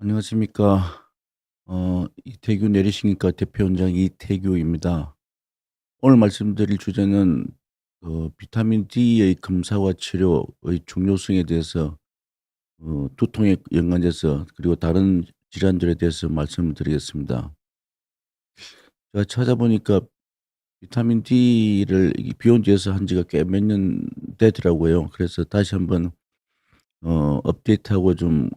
안녕하십니까. 이태규 내리시니까 대표원장 이태규입니다. 오늘 말씀드릴 주제는 비타민 D의 검사와 치료의 중요성에 대해서 두통에 연관돼서 그리고 다른 질환들에 대해서 말씀을 드리겠습니다. 제가 찾아보니까 비타민 D를 비온 지에서 한 지가 꽤 몇 년 되더라고요. 그래서 다시 한번 업데이트하고 좀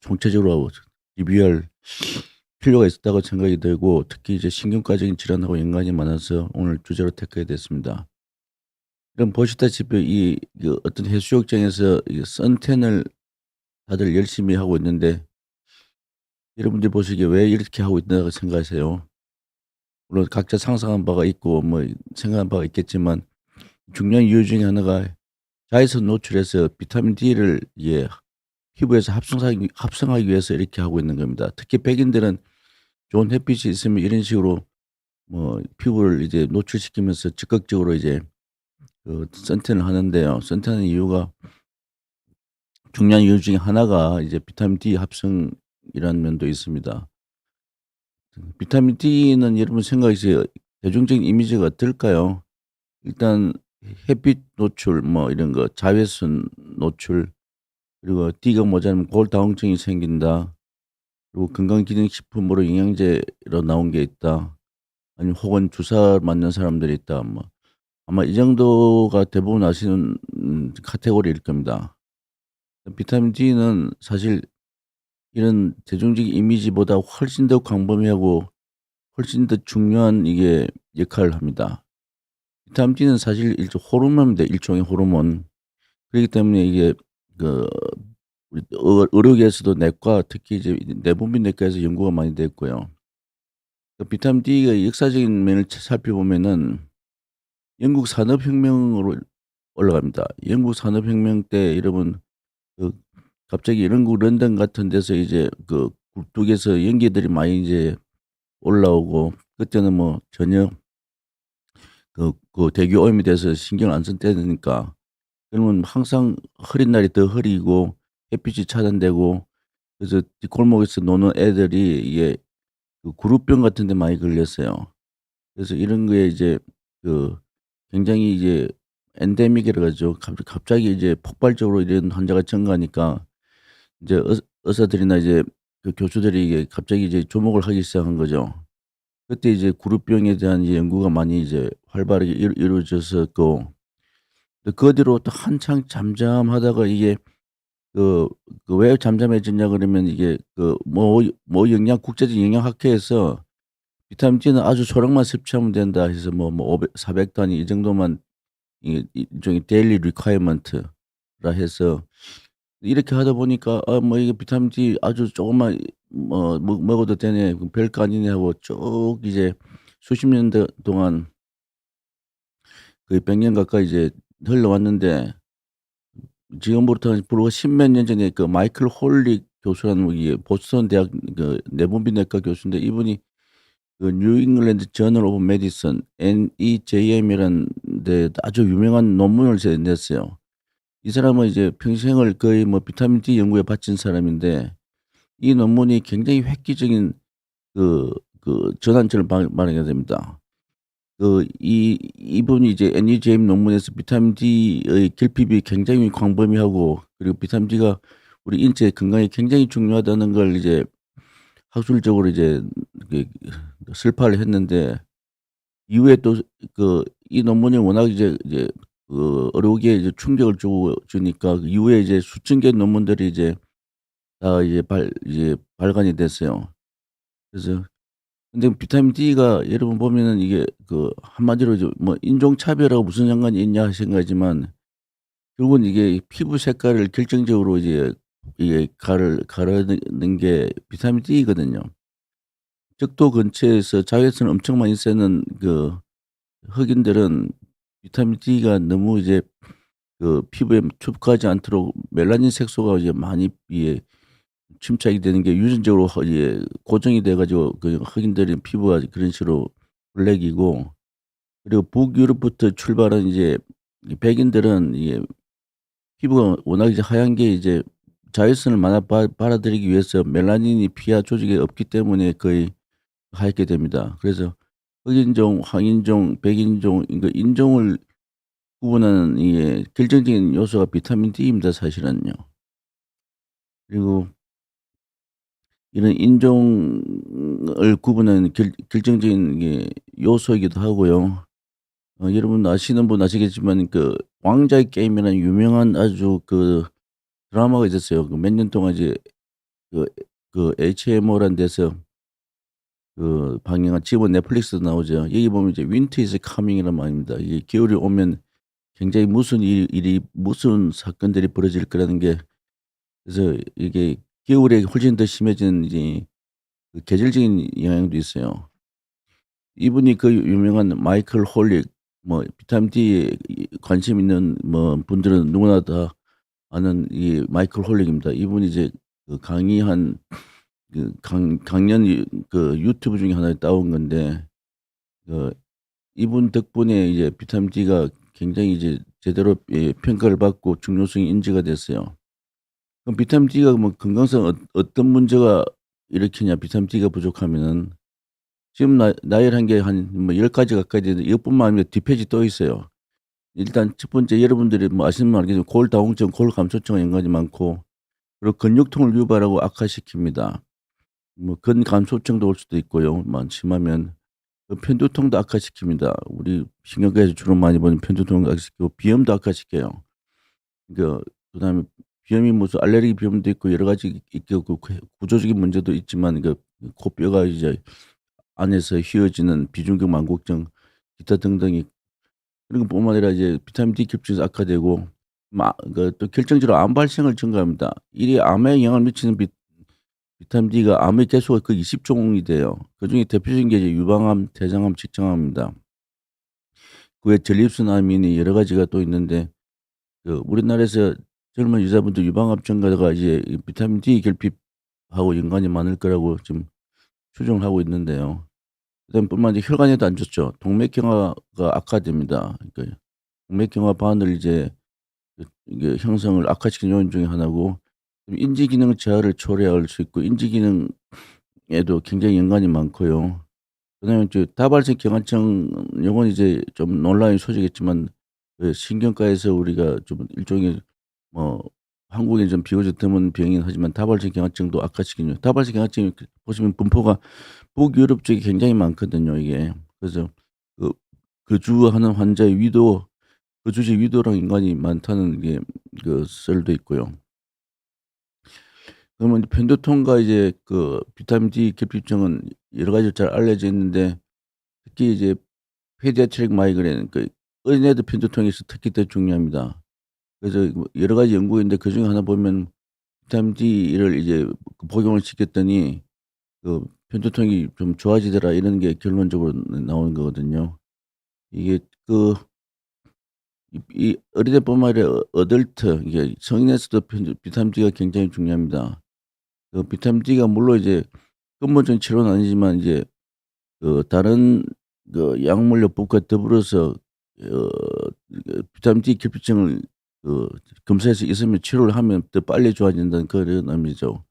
총체적으로 리뷰할 필요가 있었다고 생각이 들고, 특히 이제 신경과적인 질환하고 연관이 많아서 오늘 주제로 택하게 됐습니다. 그럼 보시다시피 어떤 해수욕장에서 이 선탠을 다들 열심히 하고 있는데, 여러분들 보시기에 왜 이렇게 하고 있다고 생각하세요? 물론 각자 상상한 바가 있고 뭐 생각한 바가 있겠지만, 중요한 이유 중에 하나가 자외선 노출해서 비타민 D를 피부에서 합성하기 위해서 이렇게 하고 있는 겁니다. 특히 백인들은 좋은 햇빛이 있으면 이런 식으로 뭐 피부를 이제 노출시키면서 적극적으로 이제 선탠을 하는데요. 선탠하는 이유가, 중요한 이유 중에 하나가 이제 비타민 D 합성이라는 면도 있습니다. 비타민 D는 여러분 생각이세요? 대중적인 이미지가 어떨까요? 일단 햇빛 노출 뭐 이런 거, 자외선 노출, 그리고 D가 모자라면 골다공증이 생긴다. 그리고 건강기능식품으로 영양제로 나온 게 있다. 아니면 혹은 주사 맞는 사람들이 있다. 뭐 아마 이 정도가 대부분 아시는 카테고리일 겁니다. 비타민 D는 사실 이런 대중적인 이미지보다 훨씬 더 광범위하고 훨씬 더 중요한 이게 역할을 합니다. 비타민 D는 사실 호르몬입니다. 일종의 호르몬. 그렇기 때문에 이게 그 우리 의료계에서도 내과, 특히 이제 내분비 내과에서 연구가 많이 됐고요. 비타민 D가 역사적인 면을 살펴보면은 영국 산업혁명으로 올라갑니다. 영국 산업혁명 때 여러분, 그 갑자기 영국 런던 같은 데서 이제 굴뚝에서 연기들이 많이 이제 올라오고, 그때는 뭐 전혀 대기 오염에 대해서 신경을 안 쓴 때니까, 그러면 항상 흐린 날이 더 흐리고 햇빛이 차단되고, 그래서 뒷골목에서 노는 애들이 이게 구루병 같은 데 많이 걸렸어요. 그래서 이런 거에 이제 그 굉장히 이제 엔데믹이라 그러죠. 갑자기 이제 폭발적으로 이런 환자가 증가하니까 이제 의사들이나 이제 교수들이 이게 갑자기 이제 주목을 하기 시작한 거죠. 그때 이제 구루병에 대한 이제 연구가 많이 이제 활발하게 이루어졌었고, 그 뒤로 또 한창 잠잠하다가 이게 그 왜 잠잠해졌냐 그러면, 이게 뭐 영양 국제적 영양학회에서 비타민 D는 아주 소량만 섭취하면 된다 해서 뭐 500, 400 단위 이 정도만, 이게 일종의 데일리 리콰이어먼트라 해서 이렇게 하다 보니까 뭐 이게 비타민 D 아주 조금만 먹어도 되네. 별거 아니네 하고 쭉 이제 수십 년 동안 거의 100년 가까이 이제 흘러왔는데, 지금부터 불과 십몇 년 전에 마이클 홀릭 교수라는 이 보스턴 대학 내분비내과 교수인데, 이분이 뉴 잉글랜드 저널 오브 메디슨 NEJM이라는 데 아주 유명한 논문을 냈어요. 이 사람은 이제 평생을 거의 뭐 비타민 D 연구에 바친 사람인데, 이 논문이 굉장히 획기적인 그 전환점을 발행하게 됩니다. 이분이 이제 NEJM 논문에서 비타민 D의 결핍이 굉장히 광범위하고, 그리고 비타민 D가 우리 인체 건강에 굉장히 중요하다는 걸 이제 학술적으로 이제 그 설파를 했는데, 이후에 또 이 논문이 워낙 이제 의료계에 이제 충격을 주니까 그 이후에 이제 수천 개의 논문들이 이제 다 이제 발간이 됐어요. 그래서 근데 비타민 D가 여러분 보면은 이게 한마디로 이제 뭐 인종차별하고 무슨 상관이 있냐 생각하지만, 결국은 이게 피부 색깔을 결정적으로 이제 이게 가르는 게 비타민 D거든요. 적도 근처에서 자외선을 엄청 많이 쐬는 흑인들은 비타민 D가 너무 이제 피부에 투입하지 않도록 멜라닌 색소가 이제 많이 침착이 되는 게 유전적으로 고정이 돼 가지고 흑인들의 피부가 그런 식으로 블랙이고, 그리고 북유럽부터 출발한 이제 이 백인들은 이게 피부가 워낙 이제 하얀 게 이제 자외선을 받아들이기 위해서 멜라닌이 피하 조직에 없기 때문에 거의 하얗게 됩니다. 그래서 흑인종, 황인종, 백인종 인종을 구분하는 이게 결정적인 요소가 비타민 D입니다, 사실은요. 그리고 이런 인종을 구분하는 결정적인 게 요소이기도 하고요. 여러분 아시는 분 아시겠지만 왕좌의 게임이라는 유명한 아주 드라마가 있었어요. 몇 년 동안 이제 그 HMO라는 데서 방영한, 지금은 넷플릭스도 나오죠. 여기 보면 이제 winter is coming이란 말입니다. 이게 겨울이 오면 굉장히 무슨 일이 무슨 사건들이 벌어질 거라는 게, 그래서 이게 겨울에 훨씬 더 심해지는 이제 계절적인 영향도 있어요. 이분이 유명한 마이클 홀릭, 뭐 비타민 D에 관심 있는 분들은 누구나 다 아는 이 마이클 홀릭입니다. 이분이 이제 강의한 강연 유튜브 중에 하나에 따온 건데, 이분 덕분에 이제 비타민 D가 굉장히 이제 제대로 평가를 받고 중요성이 인지가 됐어요. 그럼 비타민 D가 건강상 어떤 문제가 일으키냐, 비타민 D가 부족하면은. 지금 나열한 게 한 10가지 가까이 되는데 이것뿐만 아니라 뒷페이지 또 있어요. 일단 첫 번째, 여러분들이 아시는 분 알겠지만 골다공증, 골감소증과 연관이 많고, 그리고 근육통을 유발하고 악화시킵니다. 근감소증도 올 수도 있고요. 심하면 편두통도 악화시킵니다. 우리 신경과에서 주로 많이 보는 편두통도 악화시키고 비염도 악화시켜요. 그다음에 비염이 무슨 알레르기 비염도 있고 여러 가지 있고 구조적인 문제도 있지만 코뼈가 이제 안에서 휘어지는 비중격 만곡증, 기타 등등이, 그런 것뿐만 아니라 이제 비타민 D 흡수가 악화되고 또 결정적으로 암 발생을 증가합니다. 이 암에 영향을 미치는 비타민 D가 암의 개수가 20종이 돼요. 그중에 대표적인 게 이제 유방암, 대장암, 직장암입니다. 그 외에 전립선암이니 여러 가지가 또 있는데, 우리나라에서 젊은 여자분들 유방암 증가가 이제 비타민 D 결핍하고 연관이 많을 거라고 지금 추정을 하고 있는데요. 그다음 뿐만 아니라 혈관에도 안 좋죠. 동맥경화가 악화됩니다. 동맥경화 반을 이제 이게 형성을 악화시키는 요인 중에 하나고, 인지 기능 저하를 초래할 수 있고 인지 기능에도 굉장히 연관이 많고요. 그다음에 다발성 경화증, 요건 이제 좀 논란이 소지겠지만 신경과에서 우리가 좀 일종의 한국에 좀 비교적 드문 병이긴 하지만 다발성 경화증도 악화시키는, 다발성 경화증이 보시면 분포가 북유럽 쪽에 굉장히 많거든요, 이게. 그래서 거주하는 환자의 거주지 위도랑 연관이 많다는 게 썰도 있고요. 그러면 편두통과 이제 비타민 D 결핍증은 여러 가지로 잘 알려져 있는데, 특히 이제 페디아트릭 마이그레인, 어린애들 편두통에서 특히 더 중요합니다. 그래서 여러 가지 연구가 있는데 그중에 하나 보면 비타민 D를 이제 복용을 시켰더니 편두통이 좀 좋아지더라, 이런 게 결론적으로 나오는 거거든요. 이게 이 어린애뿐만 아니라 어덜트, 이게 성인에서도 비타민 D가 굉장히 중요합니다. 비타민 D가 물론 이제 근본적인 치료는 아니지만 이제 다른 약물요법과 더불어서 비타민 D 결핍증을 검사해서 있으면 치료를 하면 더 빨리 좋아진다는 그런 의미죠.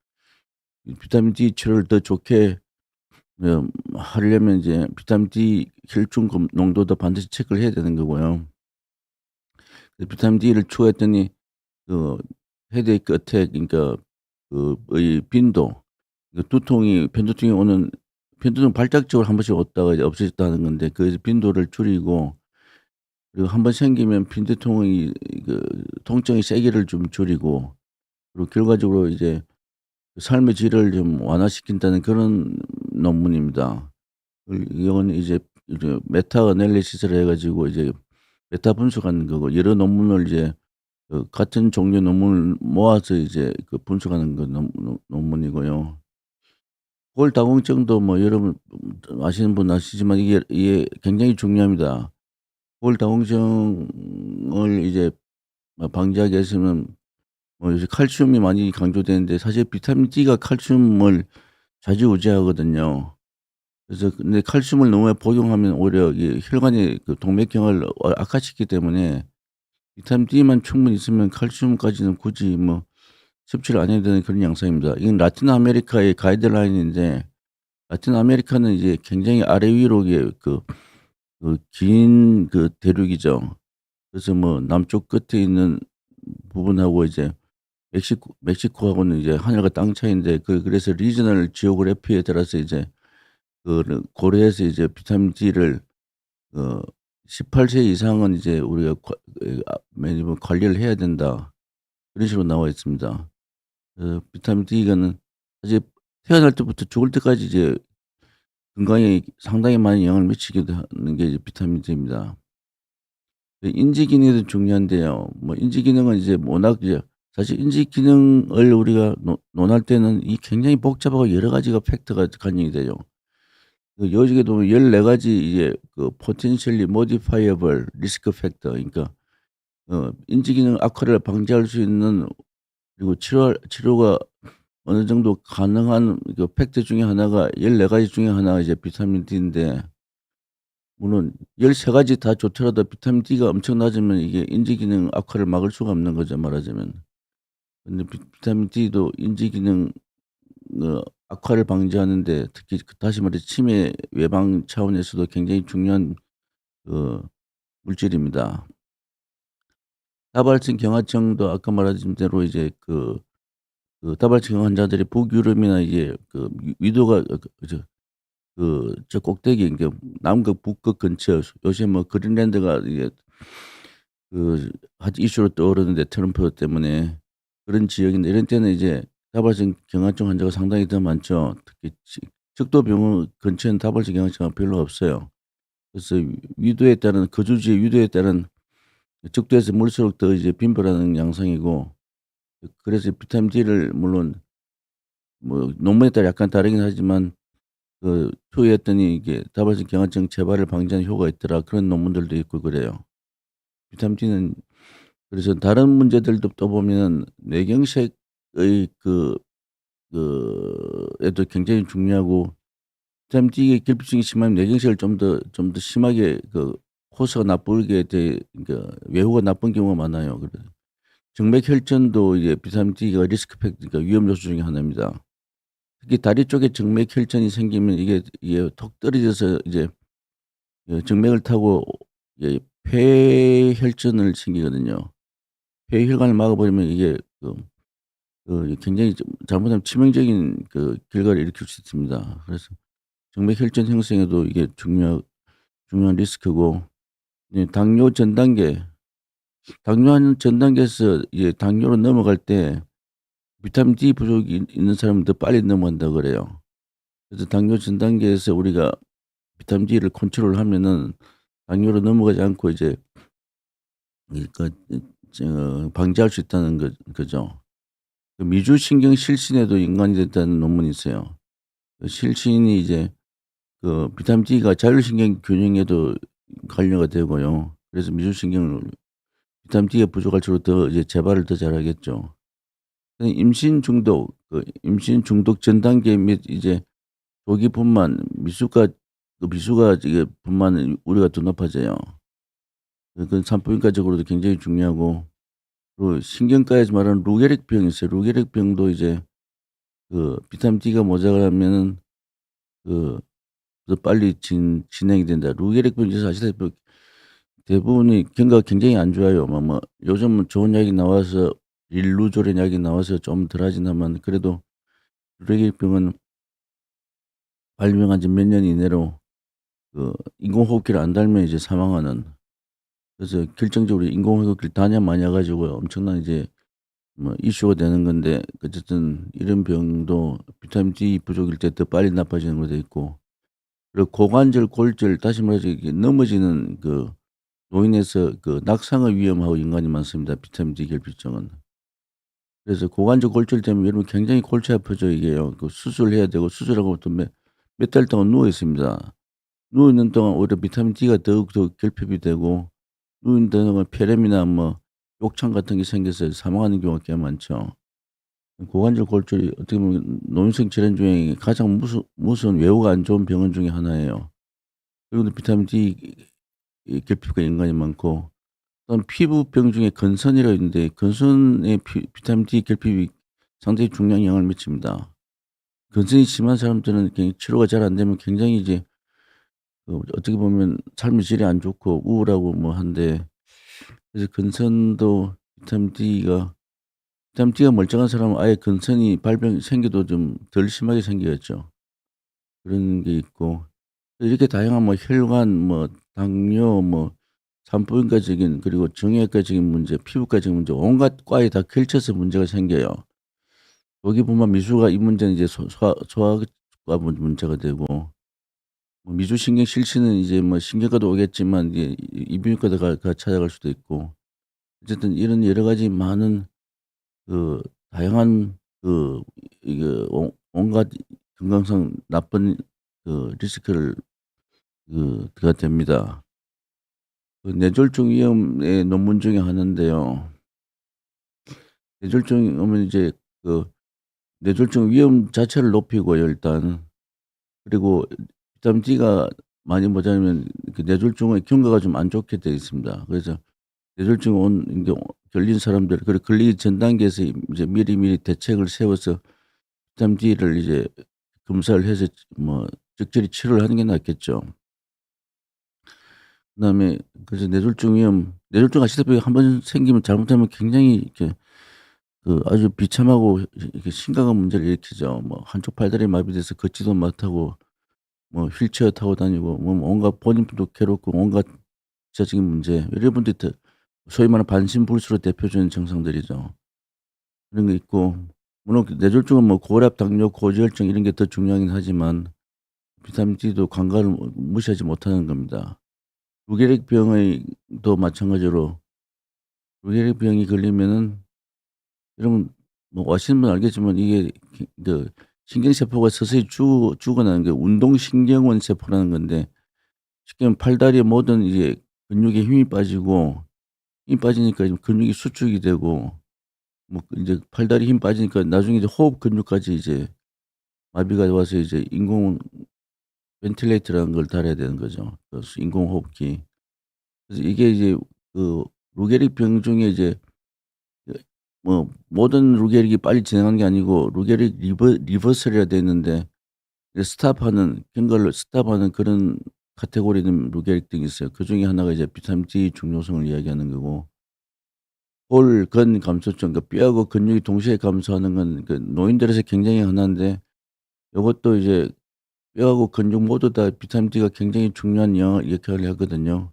비타민 D 치료를 더 좋게 하려면 이제 비타민 D 혈중 농도도 반드시 체크를 해야 되는 거고요. 비타민 D를 추가했더니 헤데이크 어택, 그러니까 의 빈도, 편두통이 오는, 편두통 발작적으로 한 번씩 왔다가 이제 없어졌다는 건데 그 빈도를 줄이고, 그리고 한 번 생기면 편두통의 통증의 세기를 좀 줄이고, 그리고 결과적으로 이제 삶의 질을 좀 완화시킨다는 그런 논문입니다. 이건 이제 메타 애널리시스를 해 가지고 이제 메타 분석하는 거고, 여러 논문을 이제 같은 종류의 논문을 모아서 이제 분석하는 논문이고요. 골다공증도 여러분 아시는 분 아시지만 이게 굉장히 중요합니다. 골다공증을 이제 방지하기 위해서는 요새 칼슘이 많이 강조되는데, 사실 비타민 D가 칼슘을 좌지우지하거든요. 그래서 근데 칼슘을 너무 많이 복용하면 오히려 이 혈관의 동맥경화를 악화시키기 때문에 비타민 D만 충분히 있으면 칼슘까지는 굳이 섭취를 안 해야 되는 그런 양상입니다. 이건 라틴 아메리카의 가이드라인인데 라틴 아메리카는 이제 굉장히 아래 위로 이게 긴 대륙이죠. 그래서 뭐 남쪽 끝에 있는 부분하고 이제 멕시코하고는 이제 하늘과 땅 차이인데 그래서 리지널 지오그래피에 따라서 이제 고려해서 이제 비타민 D를 어 18세 이상은 이제 우리가 매번 관리를 해야 된다. 그런 식으로 나와 있습니다. 비타민 D가는 사실 태어날 때부터 죽을 때까지 이제 건강에 상당히 많은 영향을 미치기도 하는 게 이제 비타민 D입니다. 인지 기능도 중요한데요. 뭐 인지 기능은 이제 워낙 이제 사실 인지 기능을 우리가 논할 때는 이 굉장히 복잡하고 여러 가지가 팩터가 간영이 돼요. 여직에 보면 14 가지 이제 potentially modifiable risk factor, 그러니까 인지 기능 악화를 방지할 수 있는, 그리고 치료가 어느 정도 가능한 팩터 중에 하나가 14 가지 중에 하나가 이제 비타민 D인데, 물론 13 가지 다 좋더라도 비타민 D가 엄청 낮으면 이게 인지 기능 악화를 막을 수가 없는 거죠, 말하자면. 근데 비타민 D도 인지 기능 악화를 방지하는 데, 특히 다시 말해서 치매 예방 차원에서도 굉장히 중요한 그 물질입니다. 다발성 경화증도 아까 말한 대로 이제 다발성 환자들이 북유럽이나 이제 위도가 저 꼭대기, 그러니까 남극 북극 근처, 요새 뭐 그린랜드가 이게 핫 이슈로 떠오르는데 트럼프 때문에, 그런 지역인데 이런 때는 이제 다발성 경화증 환자가 상당히 더 많죠. 특히 적도병원 근처에는 다발성 경화증은 별로 없어요. 그래서 위도에 따른 거주지의 위도에 따른 적도에서 물수록 더 이제 빈발하는 양상이고, 그래서 비타민 D를 물론 뭐 논문에 따라 약간 다르긴 하지만 투여했더니 이게 다발성 경화증 재발을 방지하는 효과가 있더라, 그런 논문들도 있고 그래요. 비타민 D는 그래서 다른 문제들도 또 보면은 뇌경색의 에도 굉장히 중요하고, 비타민 D 결핍증이 심하면 뇌경색을 좀 더 심하게 코스가 나쁘게 그러니까 외우가 나쁜 경우가 많아요. 그래서 정맥 혈전도 이제 비타민 D가 리스크 팩터, 그러니까 위험 요소 중에 하나입니다. 특히 다리 쪽에 정맥 혈전이 생기면 이게 톡 떨어져서 이제 정맥을 타고 폐혈전을 생기거든요. 폐혈관을 막아버리면 이게 굉장히 좀 잘못하면 치명적인 결과를 일으킬 수 있습니다. 그래서 정맥 혈전 형성에도 이게 중요한 리스크고, 당뇨 전 단계에서 이제 당뇨로 넘어갈 때 비타민 D 부족이 있는 사람은 더 빨리 넘어간다고 그래요. 그래서 당뇨 전 단계에서 우리가 비타민 D를 컨트롤하면은 당뇨로 넘어가지 않고 이제 그 방지할 수 있다는 거죠. 미주신경 실신에도 연관이 됐다는 논문이 있어요. 실신이 이제 비타민 D가 자율신경 균형에도 관여가 되고요. 그래서 미주신경을 비타민 D가 부족할수록 더 이제 재발을 더 잘하겠죠. 임신 중독 전 단계 및 이제 조기 분만, 미수가 이게 분만 우려가 더 높아져요. 그건 산부인과적으로도 굉장히 중요하고, 그리고 신경과에서 말하는 루게릭병이 있어요. 루게릭병도 이제 비타민 D가 모자라면은 그 더 빨리 진행이 된다. 루게릭병 이제 아시다시피 대부분이 경과가 굉장히 안 좋아요. 뭐 요즘은 좋은 약이 나와서 릴루졸의 약이 나와서 좀 덜하긴 하면, 그래도 루게릭병은 발병한 지 몇 년 이내로 인공호흡기를 안 달면 이제 사망하는, 그래서 결정적으로 인공호흡기를 다냐 마냐 가지고 엄청난 이제 뭐 이슈가 되는 건데, 어쨌든 이런 병도 비타민 D 부족일 때 더 빨리 나빠지는 걸로 돼 있고, 그리고 고관절, 골절, 다시 말해서 이게 넘어지는 노인에서 낙상의 위험하고 연관이 많습니다, 비타민 D 결핍증은. 그래서 고관절 골절 때문에 여러분 굉장히 골치 아프죠, 이게요. 수술해야 되고, 수술하고 또 몇 달 동안 누워 있습니다. 누워 있는 동안 오히려 비타민 D가 더욱더 결핍이 되고, 누워 있는 동안 폐렴이나 뭐 욕창 같은 게 생겨서 사망하는 경우가 꽤 많죠. 고관절 골절이 어떻게 보면 노인성 질환 중에 가장 무서운 외우가 안 좋은 병원 중에 하나예요. 그리고 비타민 D 이 결핍과 연관이 많고, 또한 피부병 중에 건선이라고 있는데, 건선의 비타민 D 결핍이 상당히 중요한 영향을 미칩니다. 근성이 심한 사람들은 치료가 잘 안 되면 굉장히 이제 어떻게 보면 삶의 질이 안 좋고 우울하고 뭐 한데, 그래서 근선도 비타민 D가 멀쩡한 사람은 아예 근선이 발병 생겨도 좀 덜 심하게 생기겠죠. 그런 게 있고, 이렇게 다양한 뭐 혈관, 뭐 당뇨, 뭐 산부인과적인 그리고 정형외과적인 문제, 피부과적인 문제 온갖 과에 다 걸쳐서 문제가 생겨요. 거기 보면 미수가 이 문제는 이제 소화과 문제가 되고, 뭐 미주신경 실신은 이제 뭐 신경과도 오겠지만 이제 이비인후과도 찾아갈 수도 있고, 어쨌든 이런 여러 가지 많은 그 다양한 이게 온갖 건강상 나쁜 리스크를 가 됩니다. 뇌졸중 위험의 논문 중에 하나인데요. 뇌졸중이 오면 이제 그 뇌졸중 위험 자체를 높이고요 일단. 그리고 비타민 D가 많이 모자라면 뇌졸중의 경과가 좀 안 좋게 되어 있습니다. 그래서 뇌졸중 이제 걸린 사람들, 그리고 걸리기 전 단계에서 이제 미리미리 대책을 세워서 비타민 D를 이제 검사를 해서 뭐 적절히 치료를 하는 게 낫겠죠. 그다음에 그래서 뇌졸중 아시다시피 한 번 생기면 잘못하면 굉장히 이렇게 아주 비참하고 이렇게 심각한 문제를 일으키죠. 뭐 한쪽 팔다리 마비돼서 걷지도 못하고 뭐 휠체어 타고 다니고 뭐 온갖 본인도 괴롭고 온갖 부차적인 문제, 여러분들이 소위 말하는 반신불수로 대표적인 증상들이죠. 그런 게 있고, 물론 뇌졸중은 뭐 고혈압, 당뇨, 고지혈증 이런 게 더 중요하긴 하지만 비타민 D도 관건을 무시하지 못하는 겁니다. 루게릭병의 도 마찬가지로 루게릭병이 걸리면은, 여러분 뭐 아시는 분은 알겠지만 이게 신경세포가 서서히 죽어나는 게 운동신경원 세포라는 건데, 쉽게 말하면 팔다리의 모든 이제 근육에 힘이 빠지고, 힘이 빠지니까 지금 근육이 수축이 되고, 뭐 이제 팔다리 힘 빠지니까 나중에 이제 호흡 근육까지 이제 마비가 와서 이제 인공 벤틸레이터라는 걸 달아야 되는 거죠. 인공호흡기. 그래서 이게 이제 그 루게릭 병 중에 이제 그 뭐 모든 루게릭이 빨리 진행하는 게 아니고 루게릭 리버설이라 돼 있는데, 스탑하는 그런 카테고리는 루게릭 등이 있어요. 그중에 하나가 이제 비타민 D 중요성을 이야기하는 거고, 골근 감소증, 그러니까 뼈하고 근육이 동시에 감소하는 건 노인들에서 굉장히 흔한데, 요것도 이제 뼈하고 근육 모두 다 비타민 D가 굉장히 중요한 역할을 하거든요.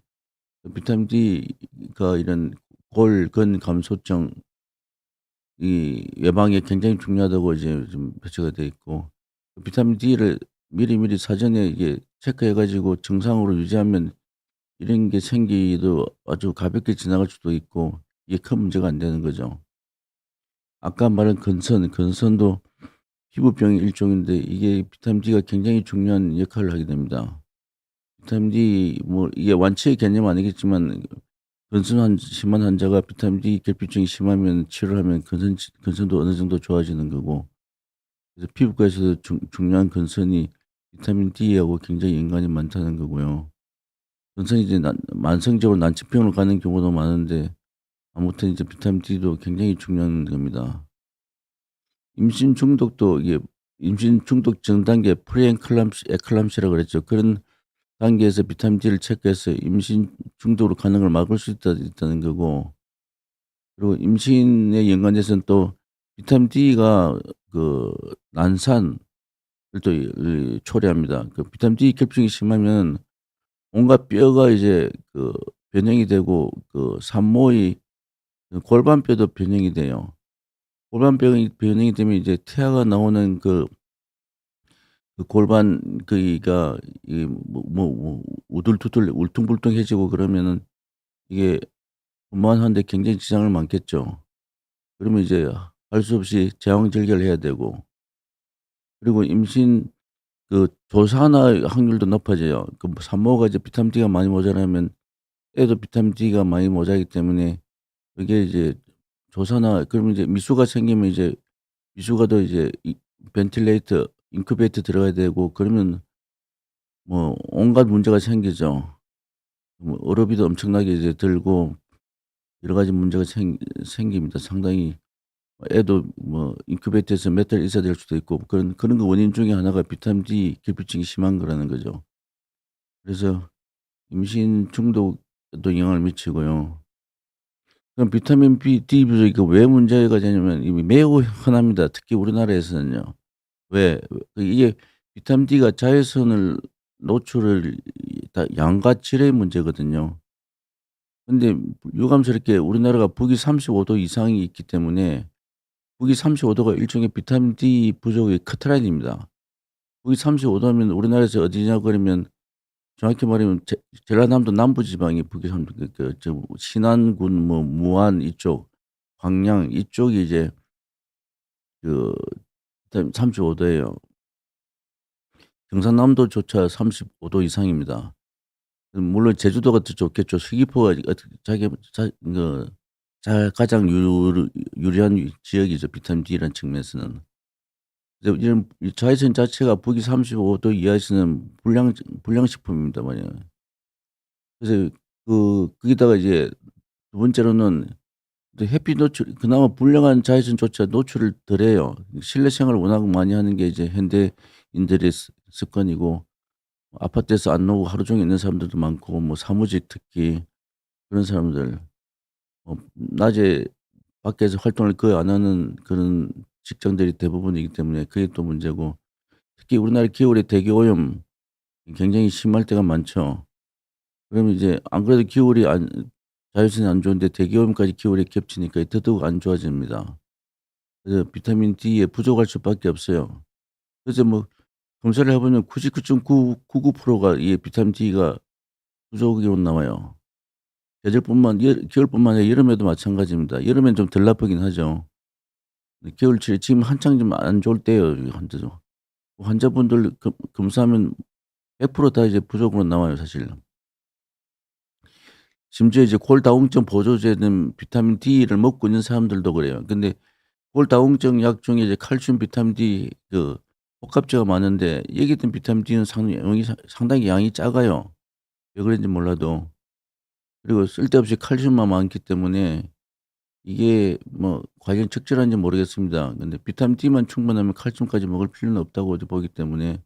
비타민 D가 이런 골근 감소증 이 예방에 굉장히 중요하다고 이제 좀 배치가 돼 있고, 비타민 D를 미리미리 사전에 이게 체크해 가지고 정상으로 유지하면 이런 게 생기도 아주 가볍게 지나갈 수도 있고, 이게 큰 문제가 안 되는 거죠. 아까 말한 근선도 피부병의 일종인데, 이게 비타민 D가 굉장히 중요한 역할을 하게 됩니다. 비타민 D 뭐 이게 완치의 개념은 아니겠지만, 심한 환자가 비타민 D 결핍증이 심하면 치료를 하면 근선도 어느 정도 좋아지는 거고, 그래서 피부과에서도 중요한 근선이 비타민 D하고 굉장히 연관이 많다는 거고요. 근선이 이제 만성적으로 난치병으로 가는 경우도 많은데, 아무튼 이제 비타민 D도 굉장히 중요한 겁니다. 임신 중독도 이게 임신 중독 전 단계 에클람시라고 그랬죠. 그런 단계에서 비타민 D를 체크해서 임신 중독으로 가는 걸 막을 수 있다는 거고, 그리고 임신에 연관돼서는 또 비타민 D가 난산을 또 초래합니다. 비타민 D 결핍증이 심하면 온갖 뼈가 이제 변형이 되고, 산모의 골반뼈도 변형이 돼요. 골반뼈가 변형이 되면 이제 태아가 나오는 골반 가 우둘투둘 울퉁불퉁해지고 그러면은 이게 운반하는데 굉장히 지장을 많겠죠. 그러면 이제 할 수 없이 제왕절개를 해야 되고, 그리고 임신 조산할 확률도 높아져요. 산모가 이제 비타민 D가 많이 모자라면 애도 비타민 D가 많이 모자라기 때문에, 그게 이제 그러면 이제 미수가 생기면 이제 미숙아도 이제 벤틸레이터, 인큐베이터 들어가야 되고, 그러면 뭐 온갖 문제가 생기죠. 뭐 의료비도 엄청나게 이제 들고 여러 가지 문제가 생깁니다. 상당히 애도 뭐 인큐베이터에서 몇 달 있어야 될 수도 있고 그런 거 원인 중에 하나가 비타민 D 결핍증이 심한 거라는 거죠. 그래서 임신 중독에도 영향을 미치고요. 그럼 비타민 D 부족이 왜 문제가 되냐면 이게 매우 흔합니다. 특히 우리나라에서는요. 왜 이게 비타민 D가 자외선을 노출을 다 양과 질의 문제거든요. 근데 유감스럽게 우리나라가 북위 35도 이상이 있기 때문에 북위 35 도가 일종의 비타민 D 부족의 커트라인입니다. 북위 35 도면 우리나라에서 어디냐 그러면 정확히 말하면 전라남도 남부 지방이 북위 저 신안군 뭐 무안 이쪽, 광양 이쪽이 이제 그 35 도예요. 경상남도조차 35도 이상입니다. 물론 제주도가 더 좋겠죠. 서귀포가 자기 가장 유리한 지역이죠, 비타민 D라는 측면에서는. 근데 이런 이 자외선 자체가 북위 35도 이하에서는 불량식품입니다 말이에요. 그래서 거기다가 이제 두 번째로는 또 햇빛 노출 그나마 불량한 자외선조차 노출을 덜 해요. 실내 생활을 워낙 많이 하는 게 이제 현대인들의 습관이고 아파트에서 안 나오고 하루 종일 있는 사람들도 많고 뭐 사무직 특히 그런 사람들 낮에 밖에서 활동을 거의 안 하는 그런 직장들이 대부분이기 때문에 그게 또 문제고 특히 우리나라 겨울에 대기오염 굉장히 심할 때가 많죠. 그러면 이제 안 그래도 겨울이 자외선이 안 좋은데 대기오염까지 겨울에 겹치니까 더더욱 안 좋아집니다. 그래서 비타민 D에 부족할 수밖에 없어요. 그래서 뭐 검사를 해 보면 99.999%가 이 비타민 D가 부족으로 나와요. 겨울뿐만 아니라 여름에도 마찬가지입니다. 여름엔 좀 덜 나쁘긴 하죠. 근데 겨울철에 지금 한창 좀 안 좋을 때예요, 이 환자분들 검사하면 100%다 이제 부족으로 나와요, 사실. 심지어 이제 골다공증 보조제는 비타민 D를 먹고 있는 사람들도 그래요. 근데 골다공증 약 중에 이제 칼슘, 비타민 D 복합제가 많은데 여기 있던 비타민 D는 상당히 양이 작아요, 왜 그런지 몰라도. 그리고 쓸데없이 칼슘만 많기 때문에 이게 뭐 과연 적절한지 모르겠습니다. 근데 비타민 D만 충분하면 칼슘까지 먹을 필요는 없다고 보기 때문에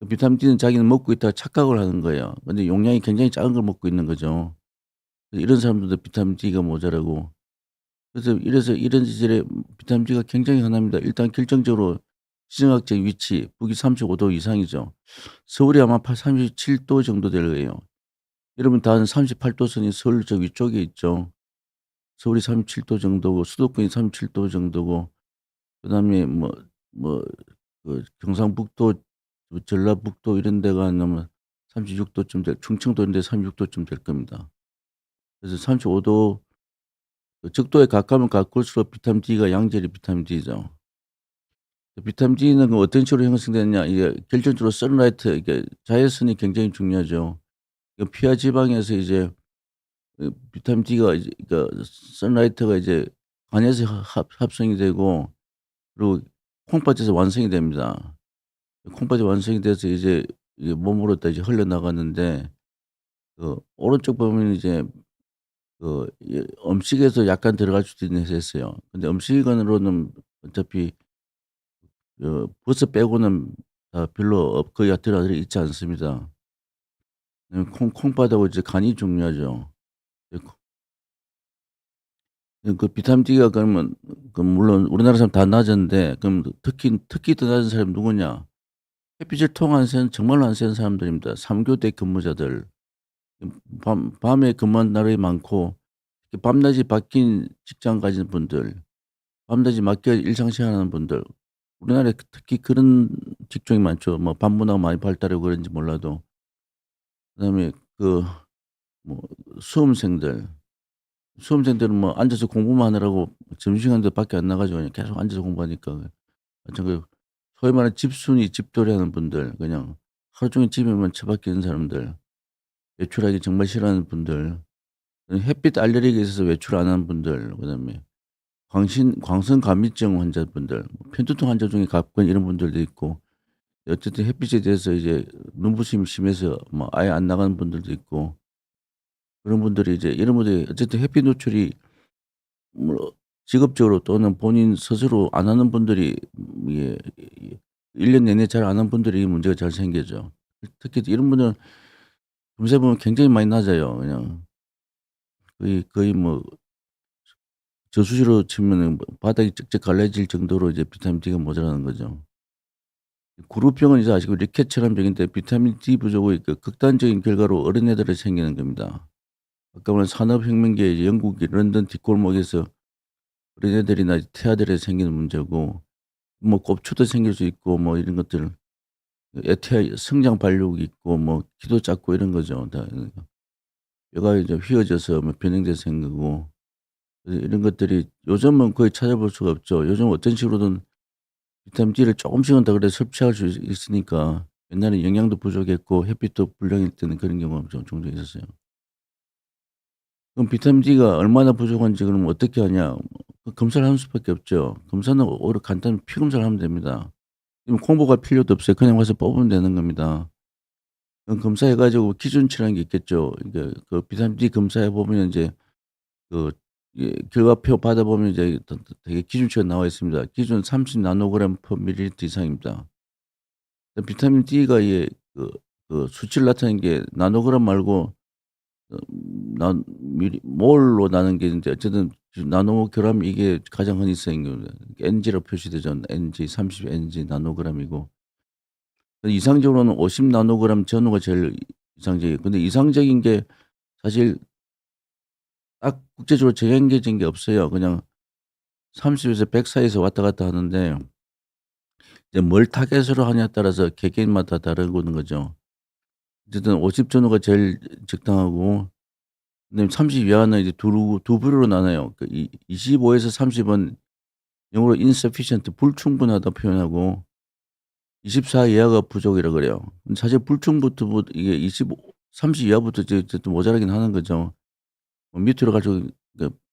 비타민 D는 자기는 먹고 있다가 착각을 하는 거예요. 근데 용량이 굉장히 작은 걸 먹고 있는 거죠. 그래서 이런 사람들도 비타민 D가 모자라고 이래서 이런 시절에 비타민 D가 굉장히 흔합니다. 일단 결정적으로 지정학적 위치 북위 35도 이상이죠. 서울이 아마 37도 정도 될 거예요. 여러분 다 아는 38 도선이 서울 저 위쪽에 있죠. 서울이 37도 정도고 수도권이 37도 정도고 그다음에 경상북도 전라북도 이런 데가 아마 36 도쯤 충청도 이런 데 36 도쯤 될 겁니다. 그래서 35도 적도에 가까우면 가까울수록 비타민 D가 양질의 비타민 D죠. 비타민 D는 어떤 식으로 형성되느냐 이게 결정적으로 선라이트 이게 자외선이 굉장히 중요하죠. 피하 지방에서 이제 비타민 D가 이제 선라이트가 이제 간에서 합성이 되고 그리고 콩팥에서 완성이 됩니다. 콩팥이 완성이 돼서 이게 몸으로 다 이제 흘러나가는데 오른쪽 보면 이제 음식에서 약간 들어갈 수도 있는 했어요. 근데 음식으로는 어차피 버섯 빼고는 별로 거의 들어 있지 않습니다. 콩팥하고 이제 간이 중요하죠. 예 비타민 D가 그러면 물론 우리나라 사람 다 낮은데 그럼 특히 더 낮은 사람이 누구냐? 햇빛을 안 쐬는 정말로 안 쐬는 사람들입니다. 3 교대 근무자들. 밤에 근무하는 날이 많고 밤낮이 바뀐 직장 가진 분들, 밤낮이 맞게 일상생활하는 분들 우리나라에 특히 그런 직종이 많죠. 뭐 밤문화가 많이 발달하고 그런지 몰라도. 그다음에 뭐 수험생들, 수험생들은 뭐 앉아서 공부만 하느라고 점심시간도 밖에 안 나가지고 그냥 계속 앉아서 공부하니까 하여튼 소위 말하는 집순이 집돌이하는 분들 그냥 하루 종일 집에만 처박혀 있는 사람들, 외출하기 정말 싫어하는 분들, 햇빛 알레르기가 있어서 외출 안 하는 분들 그다음에 광선 감미증 환자분들, 편두통 환자 중에 가끔 이런 분들도 있고 어쨌든 햇빛에 대해서 이제 눈부심이 심해서 뭐 아예 안 나가는 분들도 있고 그런 분들이 이제 이런 분들이 어쨌든 햇빛 노출이 뭐 직업적으로 또는 본인 스스로 안 하는 분들이 예 1년 내내 잘 안 하는 분들이 이 문제가 잘 생기죠. 특히 이런 분들은 검사해 보면 굉장히 많이 낮아요. 그냥 거의 뭐 저수지로 치면은 뭐 바닥이 쩍쩍 갈라질 정도로 이제 비타민 D가 모자라는 거죠. 구루병은 이제 아시고 리켓처럼 병인데 비타민 D 부족의 그 극단적인 결과로 어린애들에 생기는 겁니다. 아까 말한 산업혁명기에 이제 영국의 런던 뒷골목에서 어린애들이나 태아들에 생기는 문제고 뭐 꼽추도 생길 수 있고 뭐 이런 것들 태아 성장 발육이 있고 뭐 키도 작고 이런 거죠. 다 뼈가 이제 휘어져서 뭐 변형돼서 생기고 이런 것들이 요즘은 거의 찾아볼 수가 없죠. 요즘 어떤 식으로든 비타민 D를 쪼금씩은 더 그래도 섭취할 수 있으니까 옛날에 영양도 부족했고 햇빛도 불량일 때는 그런 경우가 종종 있었어요. 그럼 비타민 D가 얼마나 부족한지 그러면 어떻게 하냐? 검사를 하는 수밖에 없죠. 검사는 오히려 간단히 피 검사를 하면 됩니다. 그럼 콩보갈 필요도 없어요. 그냥 와서 뽑으면 되는 겁니다. 그럼 검사해 가지고 기준치라는 게 있겠죠. 그러니까 그 비타민 D 검사해 보면 인제 그 결과표 받아 보면 이제 되게 기준치가 나와 있습니다. 기준 30 나노그램 per 밀리리터 이상입니다. 비타민 D가 수치를 나타내는 게 나노그램 말고 난 몰로 나눈 게 있는데 어쨌든 나노그램 이게 가장 흔히 쓰이는 겁니다. NG로 표시되죠. NG 30 NG 나노그램이고 이상적으로는 50 나노그램 전후가 제일 이상적이에요. 근데 이상적인 게 사실 딱 국제적으로 정해진 게 없어요. 그냥 30 에서 100 사이에서 왔다 갔다 하는데 이제 뭘 타겟으로 하냐에 따라서 개개인마다 다르고는 거죠. 어쨌든 50 전후가 제일 적당하고 그다음에 30 이하는 이제 두 부류로 나눠요. 그 25 에서 30은 영어로 insufficient 불충분하다 표현하고 24 이하가 부족이라 그래요. 근데 사실 불충부터 이게 25 30 이하부터 이제 어쨌든 모자라긴 하는 거죠. 밑으로 갈수록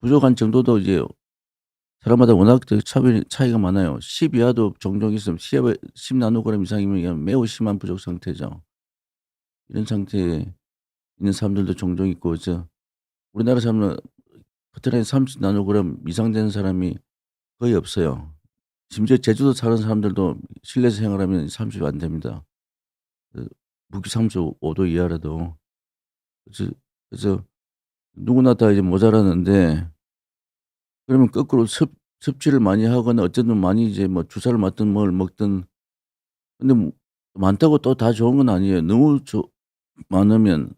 부족한 정도도 이제 사람마다 워낙 차이가 많아요. 10 이하도 종종 있으면 10 나노그램 이상이면 그냥 매우 심한 부족 상태죠. 이런 상태에 있는 사람들도 종종 있고 그래서 우리나라 사람은 커트라인 30 나노그램 이상 되는 사람이 거의 없어요. 심지어 제주도 사는 사람들도 실내에서 생활하면 30 안 됩니다. 그 북극 35도 이하라도. 그래서 누구나 다 이제 모자라는데 그러면 거꾸로 섭취를 많이 하거나 어쨌든 많이 이제 뭐 주사를 맞든 뭘 먹든 근데 많다고 또 다 좋은 건 아니에요. 많으면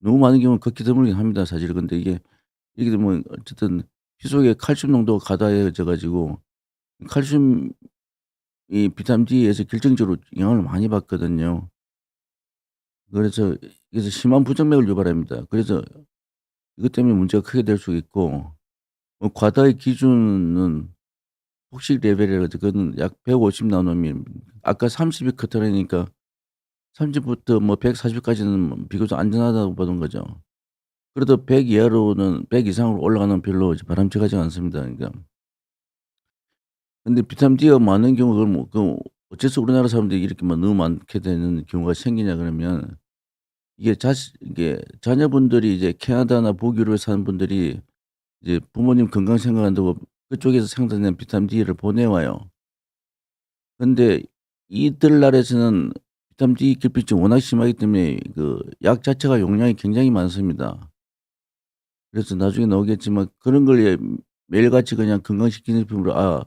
너무 많은 경우는 극히 드물긴 합니다 사실. 근데 이게 되면 어쨌든 피 속에 칼슘 농도가 과다해져 가지고 칼슘이 비타민 D에서 결정적으로 영향을 많이 받거든요. 그래서 심한 부정맥을 유발합니다. 그래서 이것 때문에 문제가 크게 될 수 있고 과다의 기준은 폭식 레벨이라 그거는 약 150 나노밀 아까 30이 커트라인이니까 30 부터 뭐 140 까지는 비교적 안전하다고 보는 거죠. 그래도 100 이하로는 100 이상으로 올라가는 별로 이제 바람직하지가 않습니다. 그러니까 근데 비타민 D가 많은 경우 그걸 어째서 우리나라 사람들이 이렇게 뭐 너무 많게 되는 경우가 생기냐 그러면 이게 자녀분들이 이제 캐나다나 북유럽에 사는 분들이 이제 부모님 건강 생각한다고 그쪽에서 생산된 비타민 D를 보내와요. 근데 이들나라에서는 비타민 D 결핍증이 워낙 심하기 때문에 그 약 자체가 용량이 굉장히 많습니다. 그래서 나중에 나오겠지만 그런 걸 매일같이 그냥 건강식기능품으로 '아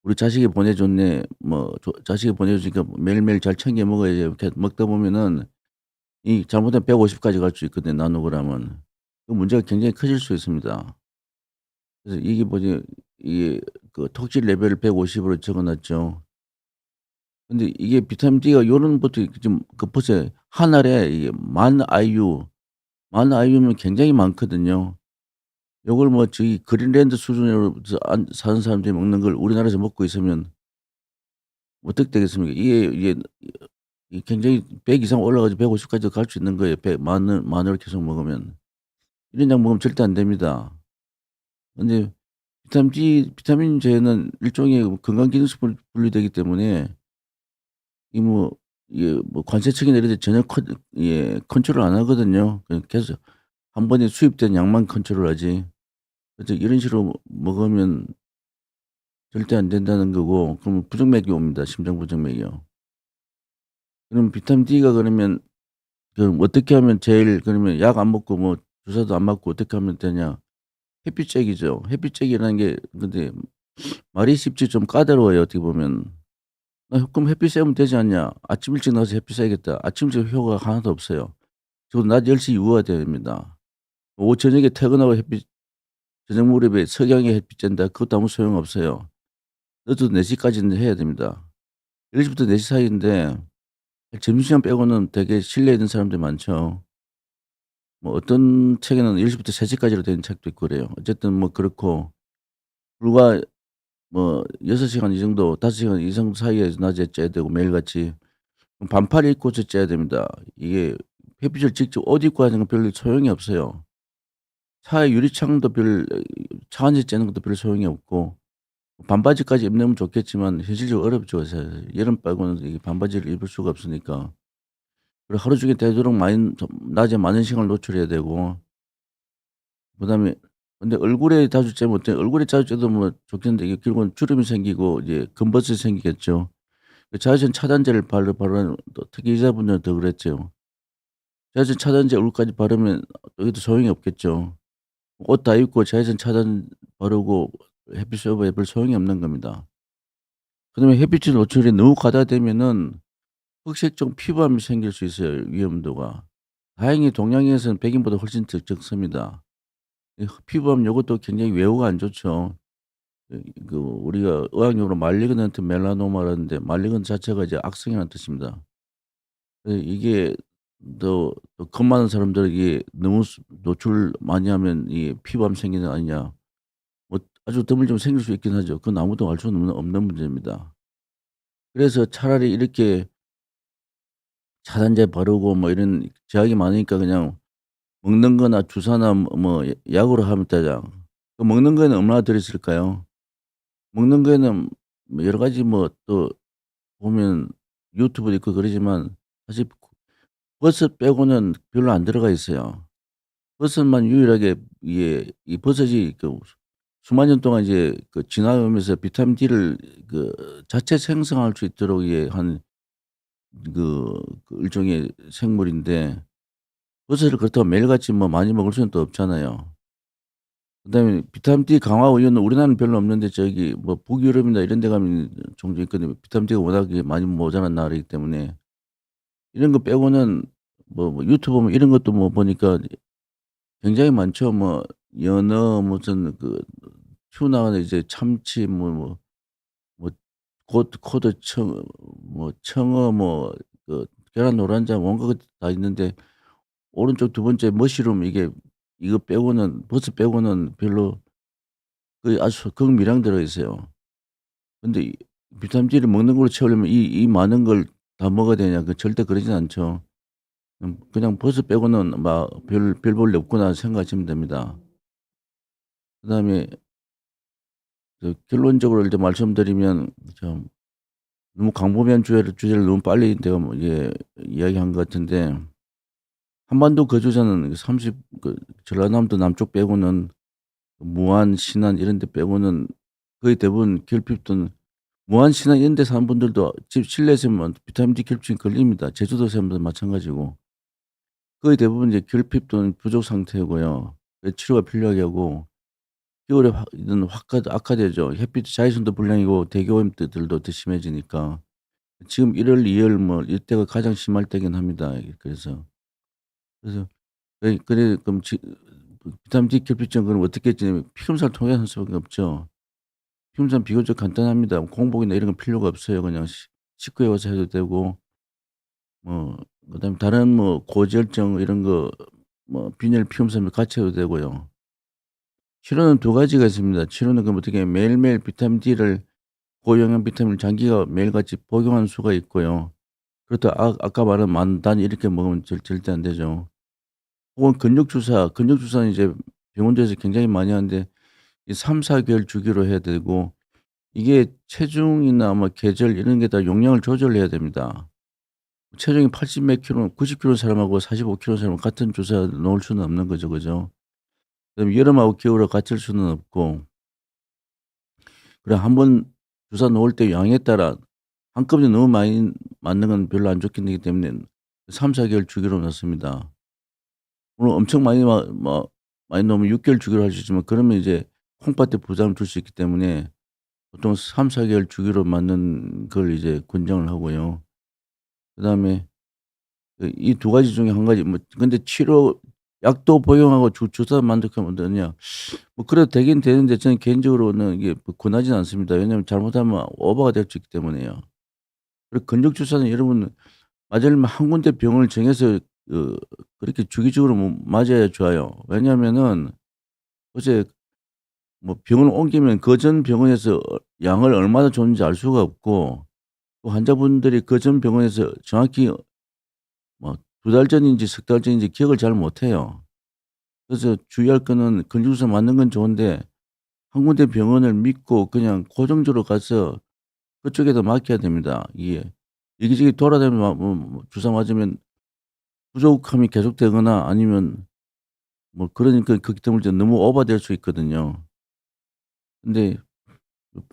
우리 자식이 보내줬네.' 뭐 자식이 보내주니까 매일매일 잘 챙겨 먹어야지 이렇게 먹다 보면은 이 잘못하면 150 까지 갈 수 있거든요 나노그램은. 그 문제가 굉장히 커질 수 있습니다. 그래서 이게 뭐지 이게 그 톡식 레벨을 150 으로 적어 놨죠. 근데 이게 비타민 D가 요런 것도 좀 보세요. 한 알에 이게 10,000 IU면 굉장히 많거든요. 요걸 뭐 저기 그린랜드 수준으로 사는 사람들이 먹는 걸 우리나라에서 먹고 있으면 어떻게 되겠습니까? 이게 굉장히 100 이상 올라가서 150 까지도 갈 수 있는 거예요. 10,000을 계속 먹으면. 이런 약 먹으면 절대 안 됩니다. 근데 비타민제는 일종의 건강기능식품 분류되기 때문에 이 뭐 이게 뭐 관세청이나 이런 데 전혀 컨트롤 안 하거든요. 그냥 계속 한 번에 수입된 약만 컨트롤하지. 그래서 이런 식으로 먹으면 절대 안 된다는 거고, 그러면 부정맥이 옵니다. 심장 부정맥이요. 그럼 비타민 D가 그러면 그럼 어떻게 하면 제일 그러면 약 안 먹고 뭐 주사도 안 맞고 어떻게 하면 되냐? 햇빛쬐기죠. 햇빛쬐기라는 게 근데 말이 쉽지 좀 까다로워요, 어떻게 보면. 그럼 햇빛 쐬면 되지 않냐? 아침 일찍 나가서 햇빛 쐬야겠다. 아침 일찍 효과가 하나도 없어요. 적어도 낮 10시 이후가 됩니다. 오후 저녁에 퇴근하고 햇빛 저녁 무렵에 석양에 햇빛 쬐다. 그것도 아무 소용없어요. 늦어도 4시까지는 해야 됩니다. 10시부터 4시 사이인데 점심시간 빼고는 되게 실내에 있는 사람들이 많죠. 뭐 어떤 책에는 10시부터 3시까지로 된 책도 있고 그래요. 어쨌든 뭐 그렇고 불과 뭐 6시간 이 정도 5시간 이 정도 사이에 낮에 쬐야 되고 매일같이 반팔 입고서 쬐야 됩니다. 이게 햇빛을 직접 옷 입고 하는 건 별로 소용이 없어요. 차에 유리창도 차 안에서 쬐는 것도 별 소용이 없고 반바지까지 입으면 좋겠지만 현실적으로 어렵죠. 그래서 여름 빼고는 이 반바지를 입을 수가 없으니까. 그리고 하루 중에 되도록 많이 낮에 많은 시간을 노출해야 되고 그다음에 근데 얼굴에 자주 쬐면 어때요? 얼굴에 자주 쬐도 뭐 좋겠는데 이게 결국은 주름이 생기고 이제 검버섯이 생기겠죠. 그 자외선 차단제를 바르는 또 특히 여자분들은 더 그랬죠. 자외선 차단제 얼굴까지 바르면 여기도 소용이 없겠죠. 옷 다 입고 자외선 차단 바르고 햇빛 쏘고 별 소용이 없는 겁니다. 그다음에 햇빛 노출이 너무 과다되면은 흑색종 피부암이 생길 수 있어요, 위험도가. 다행히 동양에서는 백인보다 훨씬 더 적습니다. 이 피부암 요것도 굉장히 외우가 안 좋죠. 우리가 의학용어로 말리그넌트 멜라노마라는데 말리그넌트 자체가 이제 악성이라는 뜻입니다. 이게 더 겁 많은 사람들에게 너무 노출 많이 하면 이 피부암 생기는 거 아니냐. 뭐 아주 드물지만 생길 수 있긴 하죠. 그건 아무도 알 수는 없는 문제입니다. 그래서 차라리 이렇게 차단제 바르고 뭐 이런 제약이 많으니까 그냥 먹는 거나 주사나 뭐 약으로 하면 되자. 그 먹는 거에는 얼마나 들어 있을까요? 먹는 거에는 뭐 여러 가지 뭐 또 보면 유튜브도 있고 그러지만 사실 버섯 빼고는 별로 안 들어가 있어요. 버섯만 유일하게 이게 이 버섯이 수만 년 동안 이제 진화하면서 비타민 D를 자체 생성할 수 있도록 이게 한 일종의 생물인데 버섯을 그렇다고 매일같이 뭐 많이 먹을 수는 또 없잖아요. 그다음에 비타민 D 강화 우유는 우리나라는 별로 없는데 저기 뭐 북유럽이나 이런 데 가면 종종 있거든요. 비타민 D가 워낙에 많이 모자란 나라이기 때문에 이런 거 빼고는 뭐 유튜브 보면 이런 것도 뭐 보니까 굉장히 많죠. 뭐 연어 무슨 튜나 이제 참치 뭐 코드 청어 계란 노른자 온갖 것 다 있는데 오른쪽 두 번째 머시룸 이거 빼고는 버섯 빼고는 별로 거의 아주 극미량 들어 있어요. 근데 이 비타민 D를 먹는 걸로 채우려면 이 많은 걸 다 먹어야 되냐 절대 그러진 않죠. 그냥 버섯 빼고는 막 별 볼 일 없구나 생각하시면 됩니다. 그다음에 결론적으로 이제 말씀드리면 좀 너무 광범위한 주제를 너무 빨리 내가 뭐 이야기한 것 같은데 한반도 거주자는 30 전라남도 남쪽 빼고는 무안, 신안 이런 데 빼고는 거의 대부분 결핍 또는 무안, 신안 이런 데 사는 분들도 집 실내에서 뭐 비타민 D 결핍증 걸립니다. 제주도 사람도 마찬가지고. 거의 대부분 이제 결핍 또는 부족 상태고요. 치료가 필요하게 하고 겨울에 이런 악화되죠. 햇빛 자외선도 불량이고 대기오염들도 더 심해지니까. 지금 1 월, 2월 뭐 이때가 가장 심할 때긴 합니다. 그래서 그럼 비타민 D 결핍증 그럼 어떻게 지내면 피 검사를 통해서 할 수밖에 없죠. 피 검사는 비교적 간단합니다. 공복이나 이런 건 필요가 없어요. 그냥 식구에 와서 해도 되고 뭐 그다음에 다른 뭐 고지혈증 이런 거 뭐 빈혈 피 검사면 같이 해도 되고요. 치료는 두 가지가 있습니다. 치료는 그럼 어떻게 매일매일 비타민 D를 고영양 비타민을 장기가 매일같이 복용하는 수가 있고요. 그렇다 아까 말한 만 단위 이렇게 먹으면 절대 안 되죠. 혹은 근육주사는 이제 병원에서 굉장히 많이 하는데 이 3-4 개월 주기로 해야 되고 이게 체중이나 뭐 계절 이런 게 다 용량을 조절해야 됩니다. 체중이 80 몇 킬로 90 킬로 사람하고 45 킬로 사람 같은 주사 놓을 수는 없는 거죠. 그죠? 그다음에 여름하고 겨울을 같이 할 수는 없고 그래 한 번 주사 놓을 때 양에 따라 한꺼번에 너무 많이 맞는 건 별로 안 좋기 때문에 3-4 개월 주기로 넣습니다. 물론 엄청 많이 많이 넣으면 6 개월 주기로 할 수 있지만 그러면 이제 콩팥에 부담을 줄 수 있기 때문에 보통 3-4 개월 주기로 맞는 걸 이제 권장을 하고요. 그다음에 이 두 가지 중에 한 가지 근데 치료 약도 복용하고 주사 만족하면 어떠냐. 그래도 되긴 되는데 저는 개인적으로는 이게 권하지는 않습니다. 왜냐하면 잘못하면 오버가 될 수 있기 때문에요. 그리고 근육 주사는 여러분 맞으려면 한 군데 병원을 정해서 어 그렇게 주기적으로 맞아야 좋아요. 왜냐하면은 어제 병원을 옮기면 그 전 병원에서 양을 얼마나 줬는지 알 수가 없고 또 환자분들이 그 전 병원에서 정확히 두 달 전인지 석 달 전인지 기억을 잘 못해요. 그래서 주의할 거는 근육 주사 맞는 건 좋은데 한 군데 병원을 믿고 그냥 고정적으로 가서 그쪽에다 맡겨야 됩니다. 이게 여기저기 돌아다니면 주사 맞으면 부족함이 계속되거나 아니면 그러니까 그렇기 때문에 이제 너무 오버될 수 있거든요. 근데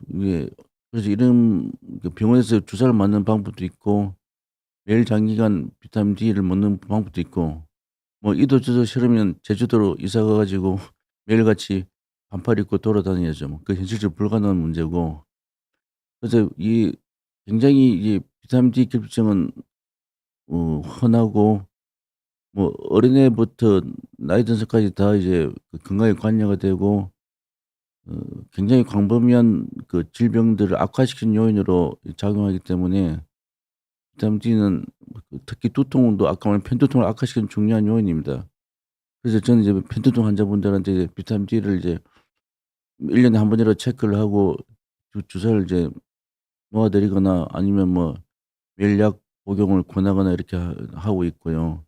이게 그래서 이런 병원에서 주사를 맞는 방법도 있고 매일 장기간 비타민 D를 먹는 방법도 있고 이도저도 싫으면 제주도로 이사 가 가지고 매일같이 반팔 입고 돌아다녀야죠. 현실적으로 불가능한 문제고 그래서 굉장히 이 비타민 D 결핍증은 흔하고 어린애부터 나이 든서까지 다 이제 건강에 관여가 되고 어 굉장히 광범위한 질병들을 악화시키는 요인으로 작용하기 때문에 비타민 D는 특히 두통도 아까 말한 편두통을 악화시키는 중요한 요인입니다. 그래서 저는 이제 편두통 환자분들한테 이제 비타민 D를 이제 1 년에 한 번이라도 체크를 하고 주사를 이제 놓아 드리거나 아니면 매일 약 복용을 권하거나 이렇게 하고 있고요.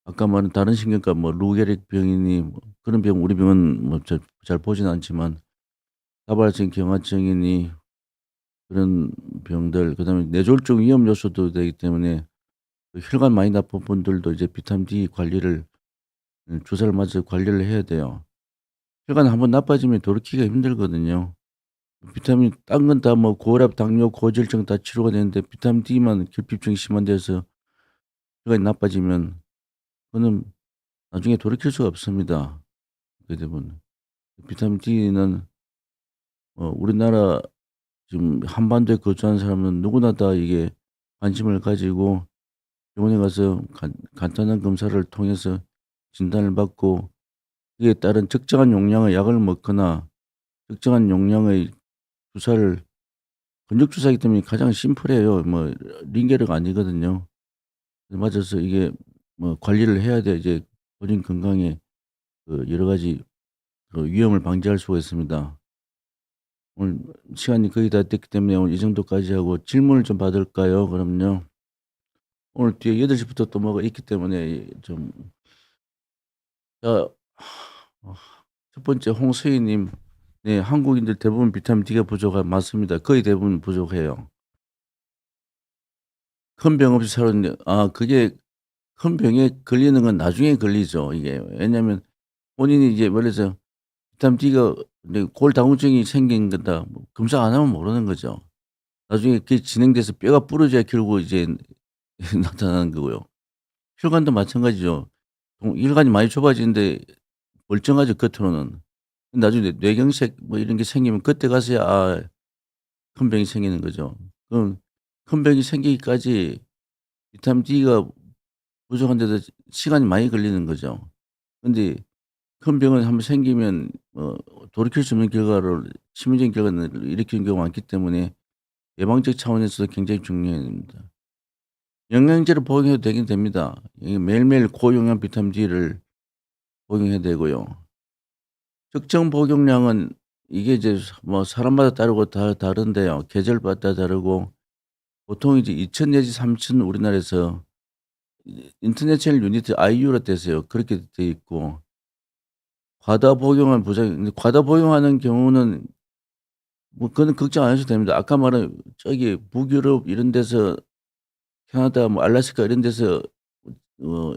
아까 말한 다른 신경과 루게릭 병이니 그런 병 우리 병은 잘 보진 않지만 다발성 경화증이니 그런 병들 그다음에 뇌졸중 위험 요소도 되기 때문에 혈관 많이 나쁜 분들도 이제 비타민 D 관리를 주사를 맞아서 관리를 해야 돼요. 혈관 한번 나빠지면 돌이키기가 힘들거든요. 비타민 딴 건 다 고혈압, 당뇨, 고지혈증 다 치료가 되는데 비타민 D만 결핍증이 심한 데서 혈관이 나빠지면 그거는 나중에 돌이킬 수가 없습니다. 그렇게 되면. 비타민 D는 우리나라 지금 한반도에 거주하는 사람은 누구나 다 이게 관심을 가지고 병원에 가서 간단한 검사를 통해서 진단을 받고 이에 따른 적정한 용량의 약을 먹거나 적정한 용량의 주사를 근육 주사이기 때문에 가장 심플해요. 링게르가 아니거든요. 맞아서 이게 관리를 해야 돼 이제 본인 건강에 여러 가지 위험을 방지할 수가 있습니다. 오늘 시간이 거의 다 됐기 때문에 오늘 이 정도까지 하고 질문을 좀 받을까요? 그럼요. 오늘 뒤에 8 시부터 또 뭐가 있기 때문에 좀 자 어 첫 번째 홍수희 님. 네. 한국인들 대부분 비타민 D가 맞습니다. 거의 대부분 부족해요. 큰 병 없이 살았는데 그게 큰 병에 걸리는 건 나중에 걸리죠 이게. 왜냐하면 본인이 이제 원래서 비타민 D가 네 골다공증이 생긴 거다 검사 안 하면 모르는 거죠. 나중에 그게 진행돼서 뼈가 부러져야 결국 이제 나타나는 거고요. 혈관도 마찬가지죠. 혈관이 많이 좁아지는데 멀쩡하죠 겉으로는. 나중에 뇌경색 이런 게 생기면 그때 가서야 큰 병이 생기는 거죠. 그럼 큰 병이 생기기까지 비타민 D가 부족한데도 시간이 많이 걸리는 거죠. 근데 큰 병은 한번 생기면 돌이킬 수 없는 결과를 치명적인 결과를 일으키는 경우가 많기 때문에 예방적 차원에서도 굉장히 중요합니다. 영양제를 복용해도 되긴 됩니다. 이게 매일매일 고용량 비타민 D를 복용해야 되고요. 적정 복용량은 이게 이제 사람마다 다르고 다른데요. 계절마다 다르고 보통 이제 2,000 내지 3,000 우리나라에서 인터내셔널 유니트 IU로 돼서요. 그렇게 돼 있고 과다 복용한 부작용 근데 과다 복용하는 경우는 그거는 걱정 안 하셔도 됩니다. 아까 말한 저기 북유럽 이런 데서 캐나다 알래스카 이런 데서 어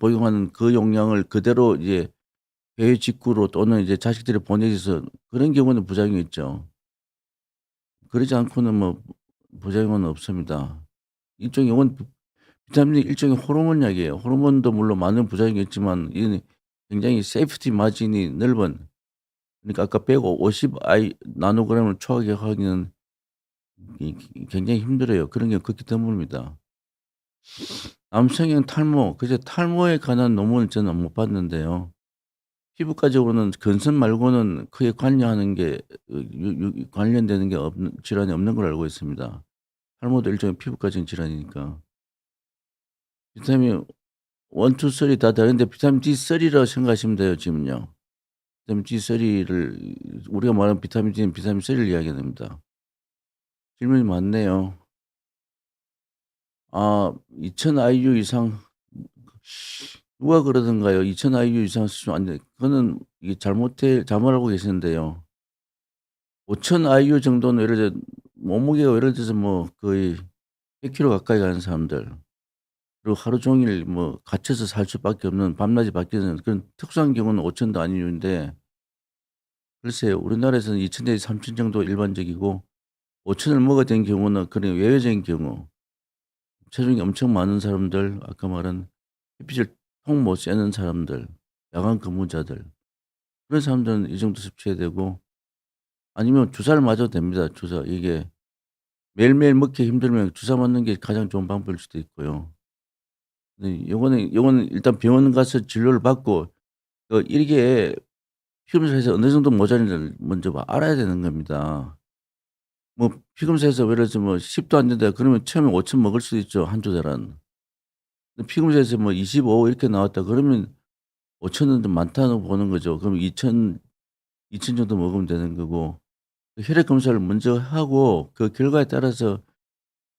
복용하는 그 용량을 그대로 이제 해외 직구로 또는 이제 자식들이 보내줘서 그런 경우는 부작용이 있죠. 그러지 않고는 뭐 부작용은 없습니다. 일종의 이건 비타민이 일종의 호르몬 약이에요. 호르몬도 물론 많은 부작용이 있지만 이는 굉장히 세이프티 마진이 넓은, 그러니까 아까 150 나노그램을 초과하기는 굉장히 힘들어요. 그런 게 극히 드뭅니다. 남성형 탈모, 그제 탈모에 관한 논문을 저는 못 봤는데요. 피부과적으로는 근선 말고는 크게 관여하는 게 관련되는 게 없는 질환이 없는 걸로 알고 있습니다. 탈모도 일종의 피부과적인 질환이니까. 비타민 1, 2, 3 다 다른데 비타민 D3라고 생각하시면 돼요, 지금요. 비타민 D3를 우리가 말하는 비타민 D는 비타민 3를 이야기하는 겁니다. 질문이 많네요. 2000 IU 이상 누가 그러던가요? 2000 IU 이상 수준 안 돼. 그거는 이게 잘못 알고 계시는데요. 5000 IU 정도는 예를 들어 몸무게가 예를 들어서 뭐 거의 100 킬로 가까이 가는 사람들, 그리고 하루 종일 뭐 갇혀서 살 수밖에 없는, 밤낮이 바뀌는 그런 특수한 경우는 5000도 IU인데, 글쎄요. 우리나라에서는 2000 내지 3000 정도 일반적이고 5000을 먹어야 되는 경우는 그런 예외적인 경우, 체중이 엄청 많은 사람들, 아까 말한 햇빛을 통 못 쐬는 사람들, 야간 근무자들, 그런 사람들은 이 정도 섭취해야 되고, 아니면 주사를 맞아도 됩니다. 주사. 이게 매일매일 먹기 힘들면 주사 맞는 게 가장 좋은 방법일 수도 있고요. 네, 요거는 일단 병원 가서 진료를 받고 이게 피 검사에서 어느 정도 모자란지를 먼저 알아야 되는 겁니다. 뭐 피 검사에서 예를 들어서 뭐 10도 안 된다 그러면 처음에 5천 먹을 수도 있죠, 한두 달은. 근데 피 검사에서 뭐 25 이렇게 나왔다 그러면 5천 은 좀 많다고 보는 거죠. 그럼 2천 정도 먹으면 되는 거고, 그 혈액 검사를 먼저 하고 그 결과에 따라서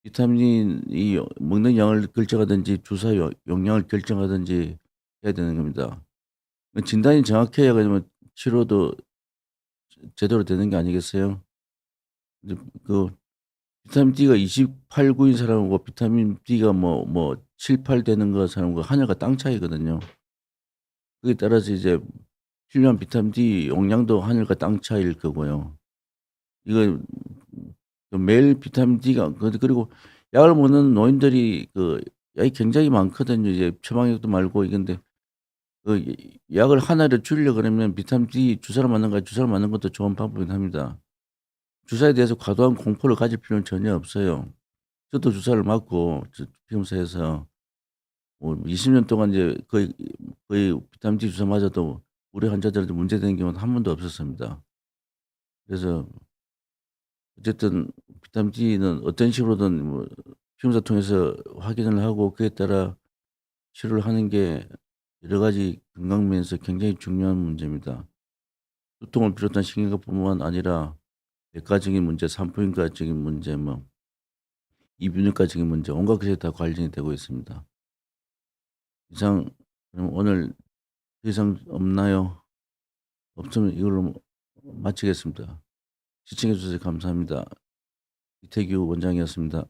비타민이 먹는 양을 결정하든지 주사 용량을 결정하든지 해야 되는 겁니다. 그 진단이 정확해야 그러면 치료도 제대로 되는 게 아니겠어요? 이제 그 비타민 D가 28, 9인 사람하고 비타민 D가 뭐 7, 8 되는 거 사람과 하늘과 땅 차이거든요. 그에 따라서 이제 필요한 비타민 D 용량도 하늘과 땅 차이일 거고요. 이거 매일 비타민 D가 그리고 약을 먹는 노인들이 약이 굉장히 많거든요. 이제 처방약도 말고 이건데 약을 하나를 줄이려 그러면 비타민 D 주사를 맞는 것도 좋은 방법이긴 합니다. 주사에 대해서 과도한 공포를 가질 필요는 전혀 없어요. 저도 주사를 맞고 피검사에서 뭐 20년 동안 이제 거의 비타민 D 주사 맞아도 우리 환자들한테 문제되는 경우는 한 번도 없었습니다. 그래서 어쨌든 비타민 D는 어떤 식으로든 뭐 피검사 통해서 확인을 하고 그에 따라 치료를 하는 게 여러 가지 건강 면에서 굉장히 중요한 문제입니다. 두통을 비롯한 신경과뿐만 아니라 내과적인 문제, 산부인과적인 문제, 뭐 이비인후과적인 문제, 온갖 것이 다 관련이 되고 있습니다. 이상, 그럼 오늘 더 이상 없나요? 없으면 이걸로 마치겠습니다. 시청해 주셔서 감사합니다. 이태규 원장이었습니다.